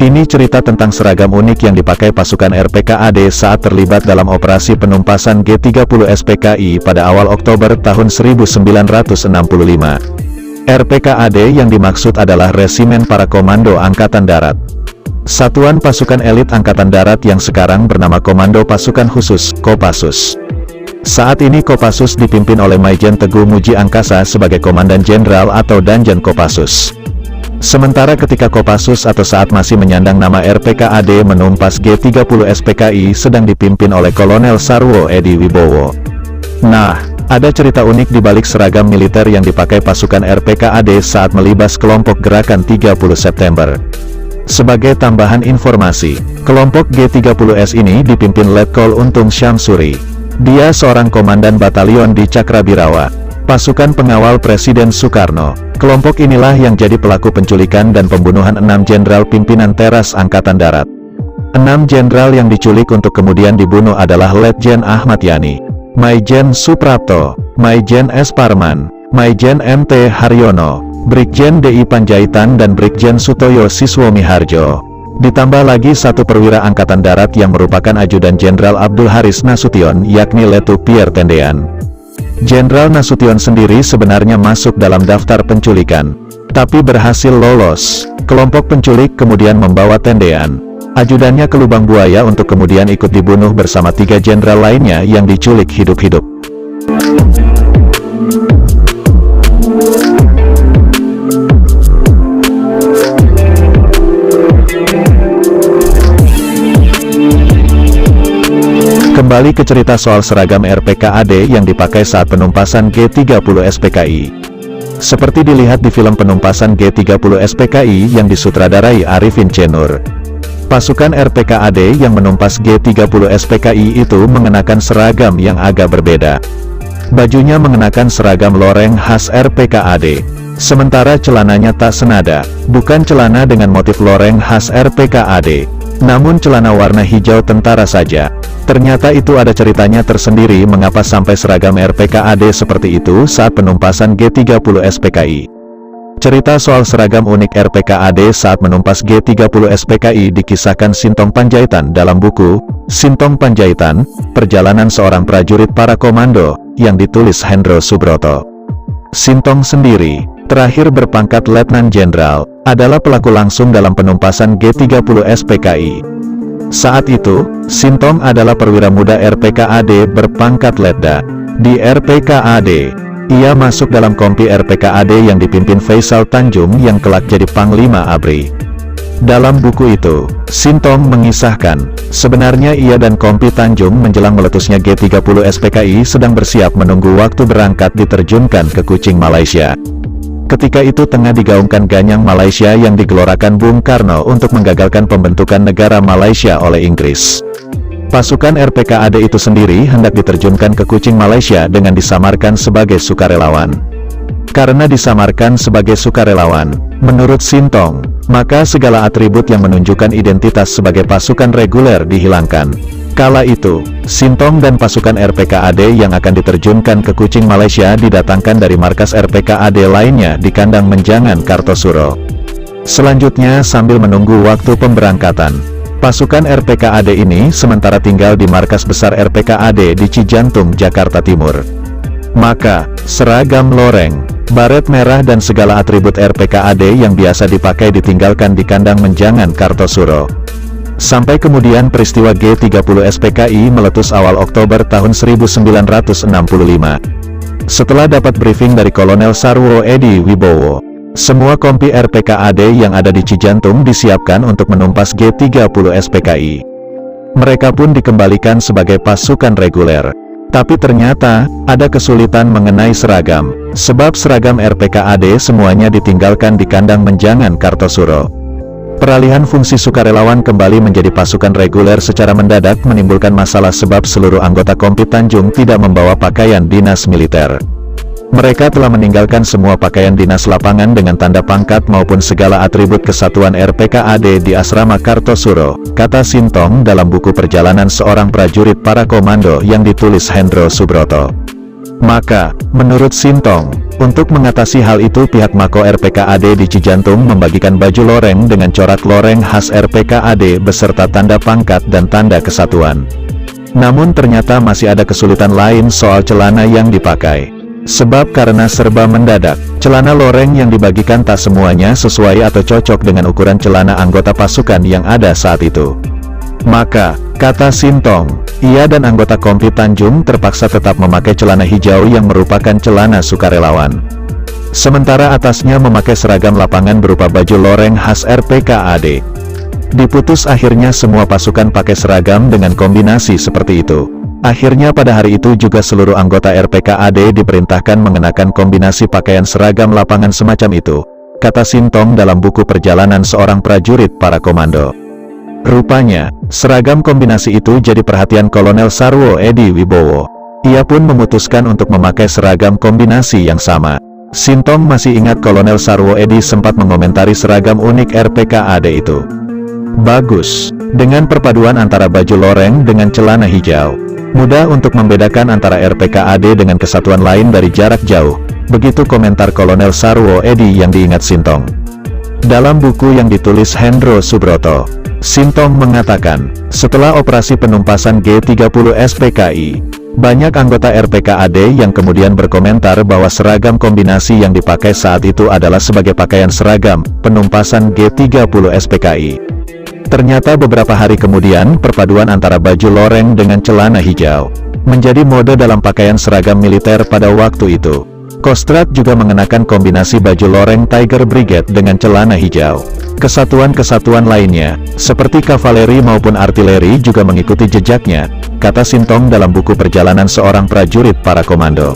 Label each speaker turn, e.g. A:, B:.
A: Ini cerita tentang seragam unik yang dipakai pasukan RPKAD saat terlibat dalam operasi penumpasan G30 SPKI pada awal Oktober tahun 1965. RPKAD yang dimaksud adalah Resimen Para Komando Angkatan Darat. Satuan pasukan elit Angkatan Darat yang sekarang bernama Komando Pasukan Khusus, Kopassus. Saat ini Kopassus dipimpin oleh Maijen Teguh Muji Angkasa sebagai Komandan Jenderal atau Danjen Kopassus. Sementara ketika Kopassus atau saat masih menyandang nama RPKAD menumpas G30 SPKI sedang dipimpin oleh Kolonel Sarwo Edi Wibowo. Nah, ada cerita unik di balik seragam militer yang dipakai pasukan RPKAD saat melibas kelompok gerakan 30 September. Sebagai tambahan informasi, kelompok G30S ini dipimpin Letkol Untung Syamsuri. Dia seorang komandan batalion di Cakrabirawa, pasukan pengawal Presiden Soekarno. Kelompok inilah yang jadi pelaku penculikan dan pembunuhan 6 jenderal pimpinan teras Angkatan Darat. 6 jenderal yang diculik untuk kemudian dibunuh adalah Letjen Ahmad Yani, Maijen Suprapto, Maijen S. Parman, Maijen MT Haryono, Brigjen DI Panjaitan dan Brigjen Sutoyo Siswomiharjo. Ditambah lagi satu perwira Angkatan Darat yang merupakan ajudan Jenderal Abdul Haris Nasution yakni Letu Pierre Tendean. Jenderal Nasution sendiri sebenarnya masuk dalam daftar penculikan, tapi berhasil lolos. Kelompok penculik kemudian membawa Tendean, ajudannya ke lubang buaya untuk kemudian ikut dibunuh bersama 3 jenderal lainnya yang diculik hidup-hidup. Kembali ke cerita soal seragam RPKAD yang dipakai saat penumpasan G30 SPKI. Seperti dilihat di film penumpasan G30 SPKI yang disutradarai Arifin C. Nur. Pasukan RPKAD yang menumpas G30 SPKI itu mengenakan seragam yang agak berbeda. Bajunya mengenakan seragam loreng khas RPKAD. Sementara celananya tak senada, bukan celana dengan motif loreng khas RPKAD, namun celana warna hijau tentara saja. Ternyata itu ada ceritanya tersendiri mengapa sampai seragam RPKAD seperti itu saat penumpasan G30 SPKI. Cerita soal seragam unik RPKAD saat menumpas G30 SPKI dikisahkan Sintong Panjaitan dalam buku, Sintong Panjaitan, Perjalanan Seorang Prajurit Para Komando, yang ditulis Hendro Subroto. Sintong sendiri, terakhir berpangkat Letnan Jenderal, adalah pelaku langsung dalam penumpasan G30 SPKI. Saat itu, Sintong adalah perwira muda RPKAD berpangkat Letda. Di RPKAD, ia masuk dalam kompi RPKAD yang dipimpin Faisal Tanjung yang kelak jadi Panglima ABRI. Dalam buku itu, Sintong mengisahkan, sebenarnya ia dan kompi Tanjung menjelang meletusnya G30 SPKI sedang bersiap menunggu waktu berangkat diterjunkan ke Kuching, Malaysia. Ketika itu tengah digaungkan Ganyang Malaysia yang digelorakan Bung Karno untuk menggagalkan pembentukan negara Malaysia oleh Inggris. Pasukan RPKAD itu sendiri hendak diterjunkan ke Kuching, Malaysia dengan disamarkan sebagai sukarelawan. Karena disamarkan sebagai sukarelawan, menurut Sintong, maka segala atribut yang menunjukkan identitas sebagai pasukan reguler dihilangkan. Kala itu, Sintong dan pasukan RPKAD yang akan diterjunkan ke Kuching, Malaysia didatangkan dari markas RPKAD lainnya di kandang Menjangan, Kartosuro. Selanjutnya sambil menunggu waktu pemberangkatan, pasukan RPKAD ini sementara tinggal di markas besar RPKAD di Cijantung, Jakarta Timur. Maka, seragam loreng, baret merah dan segala atribut RPKAD yang biasa dipakai ditinggalkan di kandang Menjangan, Kartosuro. Sampai kemudian peristiwa G30 SPKI meletus awal Oktober tahun 1965. Setelah dapat briefing dari Kolonel Sarwo Edi Wibowo, semua kompi RPKAD yang ada di Cijantung disiapkan untuk menumpas G30 SPKI. Mereka pun dikembalikan sebagai pasukan reguler. Tapi ternyata, ada kesulitan mengenai seragam, sebab seragam RPKAD semuanya ditinggalkan di kandang Menjangan, Kartosuro. Peralihan fungsi sukarelawan kembali menjadi pasukan reguler secara mendadak menimbulkan masalah sebab seluruh anggota Kompit Tanjung tidak membawa pakaian dinas militer. Mereka telah meninggalkan semua pakaian dinas lapangan dengan tanda pangkat maupun segala atribut kesatuan RPKAD di Asrama Kartosuro, kata Sintong dalam buku perjalanan seorang prajurit para komando yang ditulis Hendro Subroto. Maka, menurut Sintong, untuk mengatasi hal itu pihak Mako RPKAD di Cijantung membagikan baju loreng dengan corak loreng khas RPKAD beserta tanda pangkat dan tanda kesatuan. Namun ternyata masih ada kesulitan lain soal celana yang dipakai. Sebab karena serba mendadak, celana loreng yang dibagikan tak semuanya sesuai atau cocok dengan ukuran celana anggota pasukan yang ada saat itu. Maka, kata Sintong, ia dan anggota Kompit Tanjung terpaksa tetap memakai celana hijau yang merupakan celana sukarelawan. Sementara atasnya memakai seragam lapangan berupa baju loreng khas RPKAD. Diputus akhirnya semua pasukan pakai seragam dengan kombinasi seperti itu. Akhirnya pada hari itu juga seluruh anggota RPKAD diperintahkan mengenakan kombinasi pakaian seragam lapangan semacam itu, kata Sintong dalam buku perjalanan seorang prajurit para komando. Rupanya, seragam kombinasi itu jadi perhatian Kolonel Sarwo Edi Wibowo. Ia pun memutuskan untuk memakai seragam kombinasi yang sama. Sintong masih ingat Kolonel Sarwo Edi sempat mengomentari seragam unik RPKAD itu. Bagus, dengan perpaduan antara baju loreng dengan celana hijau. Mudah untuk membedakan antara RPKAD dengan kesatuan lain dari jarak jauh. Begitu komentar Kolonel Sarwo Edi yang diingat Sintong. Dalam buku yang ditulis Hendro Subroto, Sintong mengatakan, setelah operasi penumpasan G30 SPKI, banyak anggota RPKAD yang kemudian berkomentar bahwa seragam kombinasi yang dipakai saat itu adalah sebagai pakaian seragam penumpasan G30 SPKI. Ternyata beberapa hari kemudian perpaduan antara baju loreng dengan celana hijau menjadi mode dalam pakaian seragam militer pada waktu itu. Kostrad juga mengenakan kombinasi baju loreng Tiger Brigade dengan celana hijau. Kesatuan-kesatuan lainnya, seperti kavaleri maupun artileri juga mengikuti jejaknya, kata Sintong dalam buku perjalanan seorang prajurit para komando.